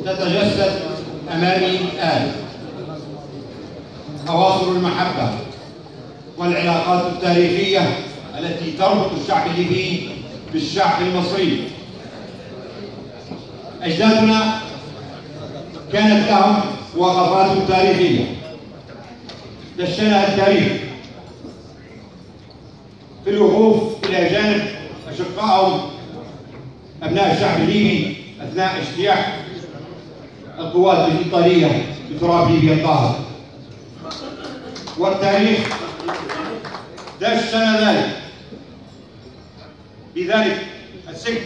تتجسد أمامي الآن. أواصر المحبة والعلاقات التاريخية التي تربط الشعب الليبي بالشعب المصري. أجدادنا كانت لهم وقفات تاريخية دشنها التاريخ في الوقوف إلى جانب أشقائهم أبناء الشعب الليبي أثناء اجتياح القوات الإيطالية بتراب ليبيا الطاهر. والتاريخ دشن ذلك بذلك السجن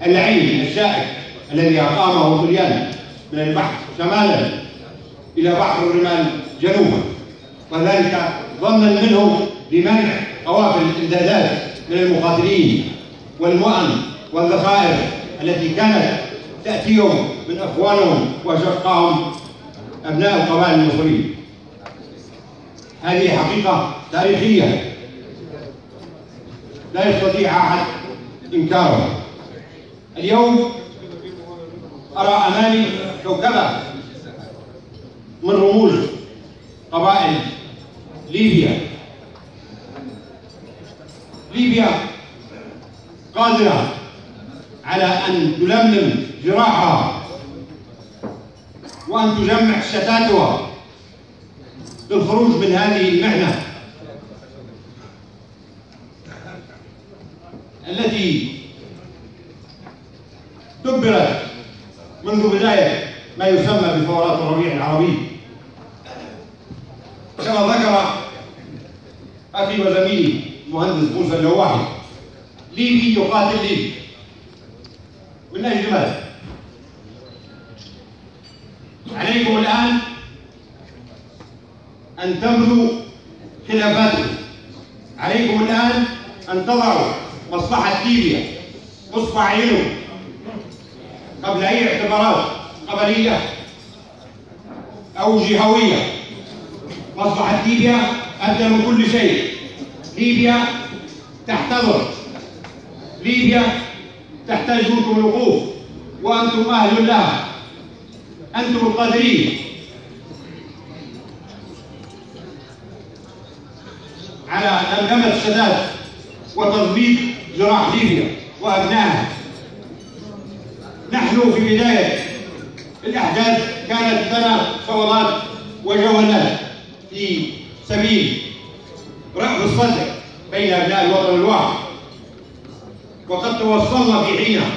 اللعين الشائك الذي أقامه طليان من البحر شمالا إلى بحر الرمال جنوبا، وذلك ظنا منه بمنع قوافل الإمدادات من المقاتلين والمؤن والذخائر التي كانت تأتيهم من أخوانهم وأشقائهم أبناء القبائل المصريين. هذه حقيقة تاريخية لا يستطيع أحد إنكارها. اليوم أرى أمامي كوكبة من رموز قبائل ليبيا. ليبيا قادرة على أن تلملم جراحها وأن تجمع شتاتها للخروج من هذه المحنة التي دبرت منذ بداية ما يسمى بثورات الربيع العربي. كما ذكر أخي وزميلي المهندس موسى اللواحي، ليبي يقاتل ليبي. من أجل ماذا؟ عليكم الآن أن تبذوا خلافاتكم، عليكم الآن أن تضعوا مصلحة ليبيا نصب عينكم قبل أي اعتبارات قبلية أو جهوية. مصلحة ليبيا أبدى من كل شيء. ليبيا تحتضر، ليبيا تحتاج منكم الوقوف، وأنتم أهل لها، أنتم القادرين على لملمة الشتات وتضبيط جراح ليبيا وأبنائها. نحن في بداية الأحداث كانت لنا صولات وجولات في سبيل رأف الصدر بين أبناء الوطن الواحد، وقد توصلنا في حينها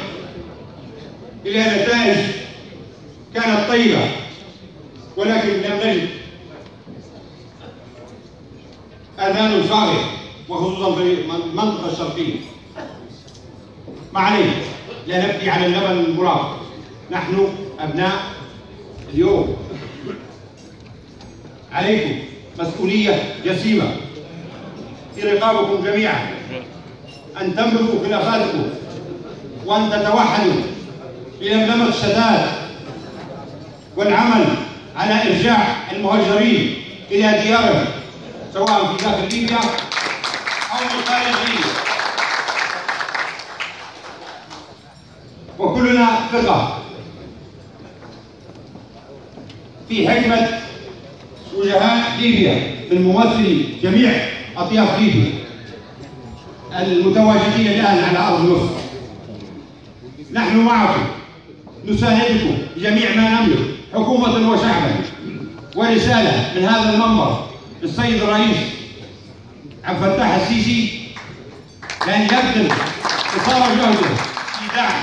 إلى نتائج كانت طيبة، ولكن لم نجد آذان صاغية وخصوصا في المنطقة الشرقية. ما علينا، لا نبكي على اللبن المراق. نحن أبناء اليوم، عليكم مسؤولية جسيمة في رقابكم جميعا، أن تملكوا خلافاتكم وأن تتوحدوا بلملمة الشتات والعمل على إرجاع المهجرين إلى ديارهم سواء في داخل ليبيا أو من خارج ليبيا. وكلنا ثقة في حكمة وجهاء ليبيا من ممثلي جميع أطياف ليبيا المتواجدين الآن على أرض مصر. نحن معكم، نساندكم بجميع ما نملك حكومة وشعبا. ورسالة من هذا المنبر للسيد الرئيس عبد الفتاح السيسي لأن يبذل قصارى جهده في دعم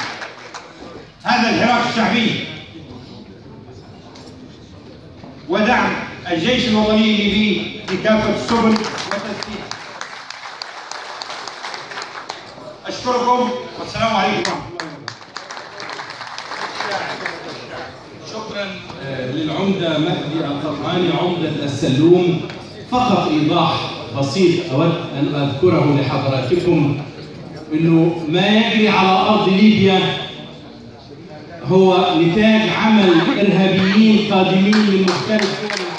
هذا الحراك الشعبي ودعم الجيش الوطني الليبي في كافة السبل وتسليحه. أشكركم والسلام عليكم ورحمة الله وبركاته. شكرا للعمدة مهدي القطعاني عمدة السلوم. فقط إيضاح بسيط أود أن أذكره لحضراتكم، إنه ما يجري على أرض ليبيا هو نتاج عمل إرهابيين قادمين من مختلف دول